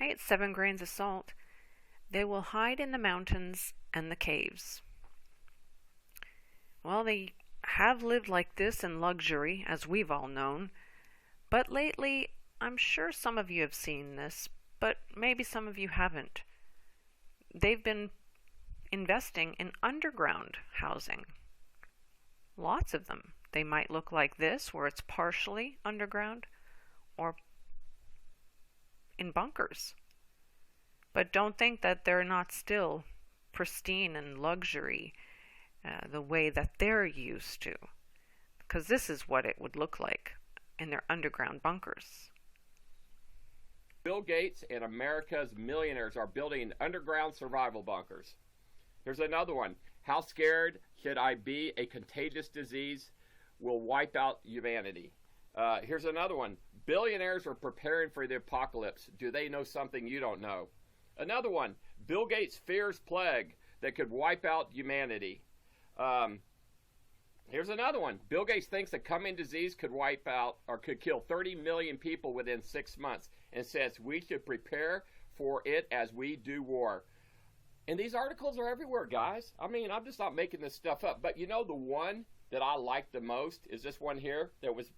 Hi, it's 7 Grains of Salt. They will hide in the mountains and the caves. Well, they have lived like this in luxury, as we've all known, but lately, I'm sure some of you have seen this, but maybe some of you haven't. They've been investing in underground housing. Lots of them. They might look like this, where it's partially underground, or in bunkers. But don't think that they're not still pristine and luxury the way that they're used to, because this is what it would look like in their underground bunkers. Bill Gates and America's millionaires are building underground survival bunkers. Here's another one. How scared should I be a contagious disease will wipe out humanity? Here's another one. Billionaires are preparing for the apocalypse. Do they know something you don't know? Another one. Bill Gates fears plague that could wipe out humanity. Here's another one. Bill Gates thinks a coming disease could wipe out or could kill 30 million people within 6 months and says we should prepare for it as we do war. And these articles are everywhere, guys. I mean, I'm just not making this stuff up. But you know, the one that I like the most is this one here that was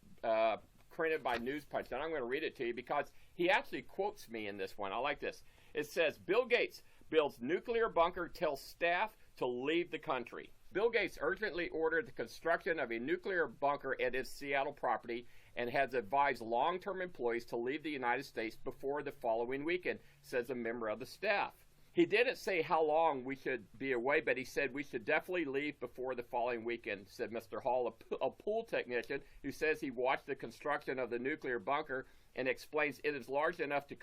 printed by News Punch. And I'm going to read it to you because he actually quotes me in this one. I like this. It says, Bill Gates builds nuclear bunker, tells staff to leave the country. Bill Gates urgently ordered the construction of a nuclear bunker at his Seattle property and has advised long-term employees to leave the United States before the following weekend, says a member of the staff. He didn't say how long we should be away, but he said we should definitely leave before the following weekend, said Mr. Hall, a pool technician who says he watched the construction of the nuclear bunker and explains it is large enough to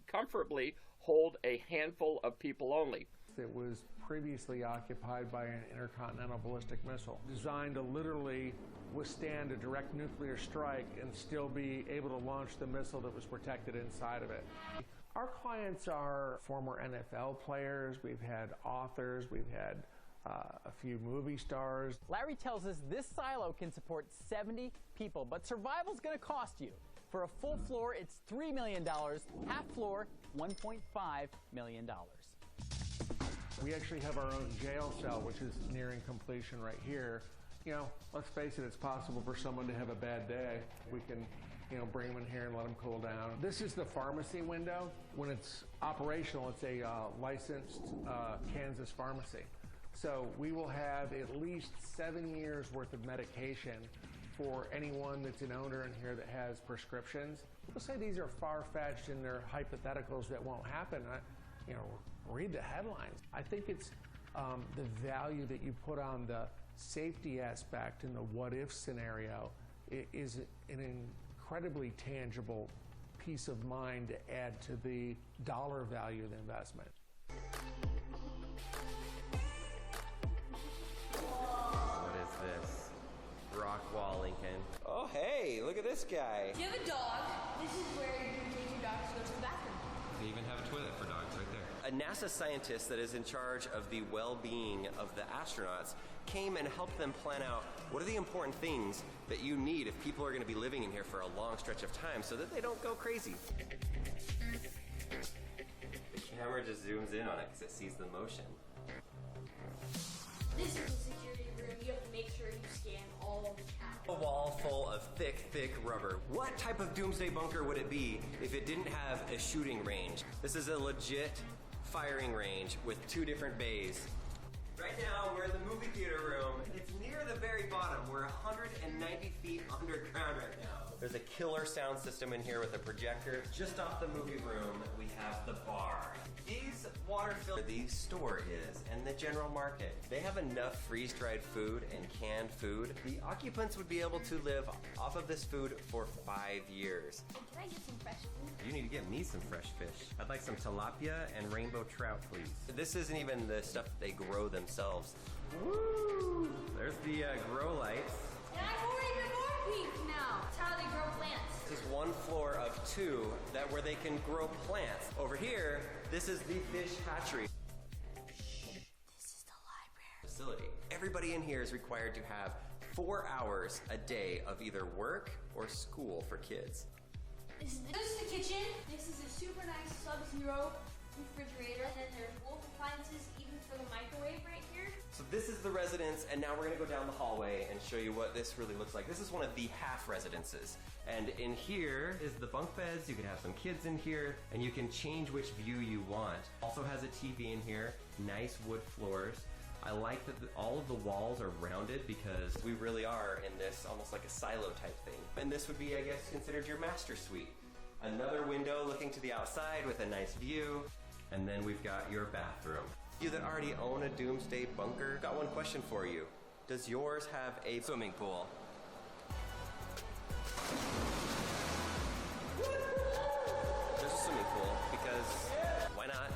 comfortably hold a handful of people only. It was previously occupied by an intercontinental ballistic missile, designed to literally withstand a direct nuclear strike and still be able to launch the missile that was protected inside of it. Our clients are former NFL players, we've had authors, we've had a few movie stars. Larry tells us this silo can support 70 people, but survival's going to cost you. For a full floor, it's $3 million. Half floor, $1.5 million. We actually have our own jail cell, which is nearing completion right here. You know, let's face it, it's possible for someone to have a bad day. We can, bring them in here and let them cool down. This is the pharmacy window. When it's operational, it's a licensed Kansas pharmacy. So we will have at least 7 years worth of medication for anyone that's an owner in here that has prescriptions. People say these are far-fetched and they're hypotheticals that won't happen. Read the headlines. I think it's the value that you put on the safety aspect in the what-if scenario is an incredibly tangible peace of mind to add to the dollar value of the investment. What is this? Rock wall, Lincoln. Oh, hey, look at this guy. Do you have a dog? This is where you take your dog to go to the bathroom. They even have a toilet for dogs right there. A NASA scientist that is in charge of the well-being of the astronauts came and helped them plan out what are the important things that you need if people are going to be living in here for a long stretch of time so that they don't go crazy. The camera just zooms in on it because it sees the motion. This is a security room. You have to make sure you scan all the cameras. A wall full of thick rubber. What type of doomsday bunker would it be if it didn't have a shooting range? This is a legit firing range with 2 different bays. Right now, we're in the movie theater room. It's near the very bottom. We're 190 feet underground right now. There's a killer sound system in here with a projector. Just off the movie room, we have the bar. These water filters, the store is, and the general market. They have enough freeze-dried food and canned food. The occupants would be able to live off of this food for 5 years. Can I get some fresh food? You need to get me some fresh fish. I'd like some tilapia and rainbow trout, please. This isn't even the stuff that they grow themselves. Woo! There's the grow lights. And I'm even more pink now. That's how they grow plants. This is 1 floor of 2 where they can grow plants. Over here, this is the fish hatchery. This is the library. Facility. Everybody in here is required to have 4 hours a day of either work or school for kids. This is the kitchen. This is a super nice Sub-Zero this is the residence, and now we're gonna go down the hallway and show you what this really looks like. This is one of the half residences. And in here is the bunk beds. You can have some kids in here, and you can change which view you want. Also has a TV in here, nice wood floors. I like that all of the walls are rounded because we really are in this almost like a silo type thing. And this would be, I guess, considered your master suite. Another window looking to the outside with a nice view. And then we've got your bathroom. You that already own a doomsday bunker, got one question for you. Does yours have a swimming pool? There's a swimming pool because why not?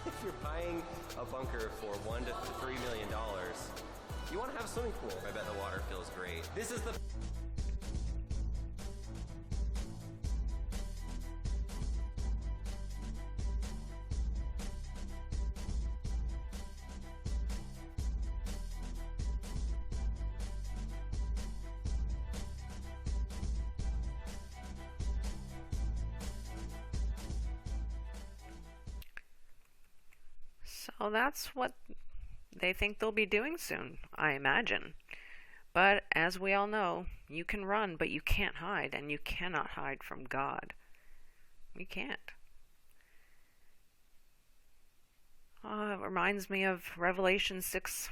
If you're buying a bunker for $1 to $3 million, you want to have a swimming pool. I bet the water feels great. This is the So that's what they think they'll be doing soon, I imagine. But as we all know, you can run, but you can't hide, and you cannot hide from God. You can't. It reminds me of Revelation 6,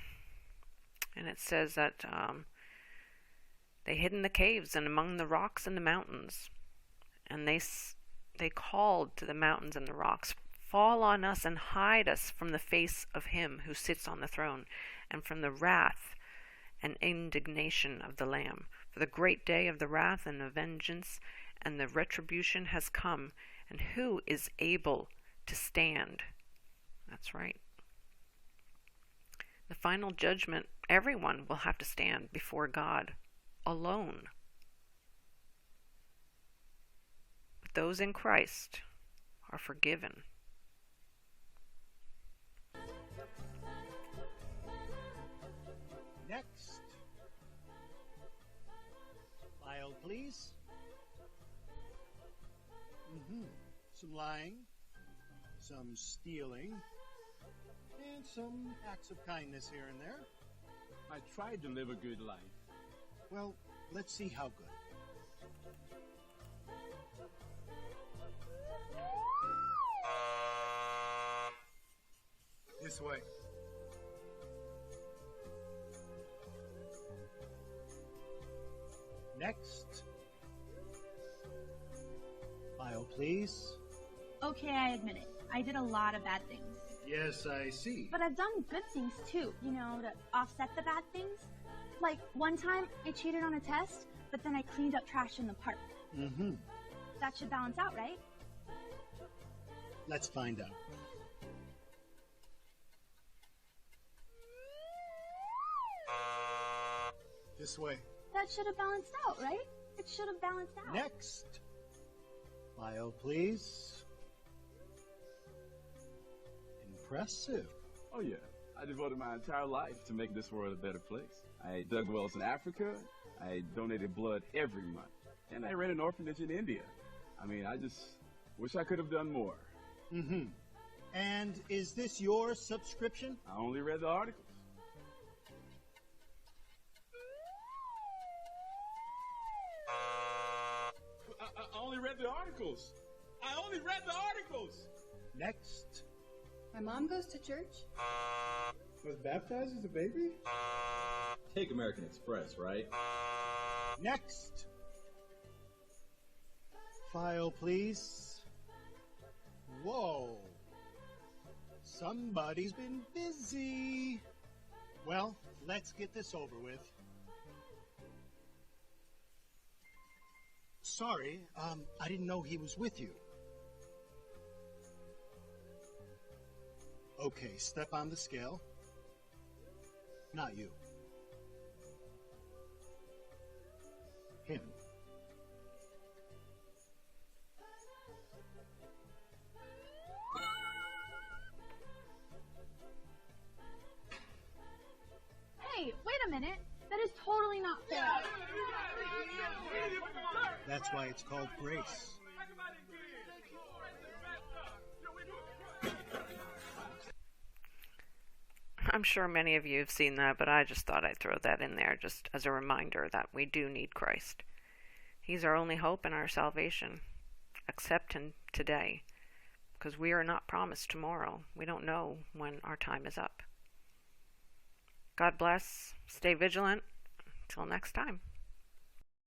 and it says that they hid in the caves and among the rocks and the mountains, and they called to the mountains and the rocks, "Fall on us and hide us from the face of him who sits on the throne, and from the wrath and indignation of the Lamb. For the great day of the wrath and the vengeance and the retribution has come, and who is able to stand?" That's right. The final judgment, everyone will have to stand before God alone. But those in Christ are forgiven. Next. File, please. Some lying, some stealing, and some acts of kindness here and there. I tried to live a good life. Well, let's see how good. This way. Next. File, please. Okay, I admit it. I did a lot of bad things. Yes, I see. But I've done good things too, to offset the bad things. Like, one time I cheated on a test, but then I cleaned up trash in the park. That should balance out, right? Let's find out. This way. That should have balanced out, right? It should have balanced out. Next. File, please. Impressive. Oh yeah, I devoted my entire life to make this world a better place. I dug wells in Africa, I donated blood every month, and I ran an orphanage in India. I just wish I could have done more. And is this your subscription? I only read the articles. I only read the articles. I only read the articles. Next. My mom goes to church. Was baptized as a baby? Take American Express, right? Next. File, please. Whoa. Somebody's been busy. Well, let's get this over with. Sorry, I didn't know he was with you. Okay, step on the scale. Not you. Him. Hey, wait a minute. That is totally not fair. That's why it's called grace. I'm sure many of you have seen that, but I just thought I'd throw that in there just as a reminder that we do need Christ. He's our only hope and our salvation. Accept Him today, because we are not promised tomorrow. We don't know when our time is up. God bless. Stay vigilant. Till next time.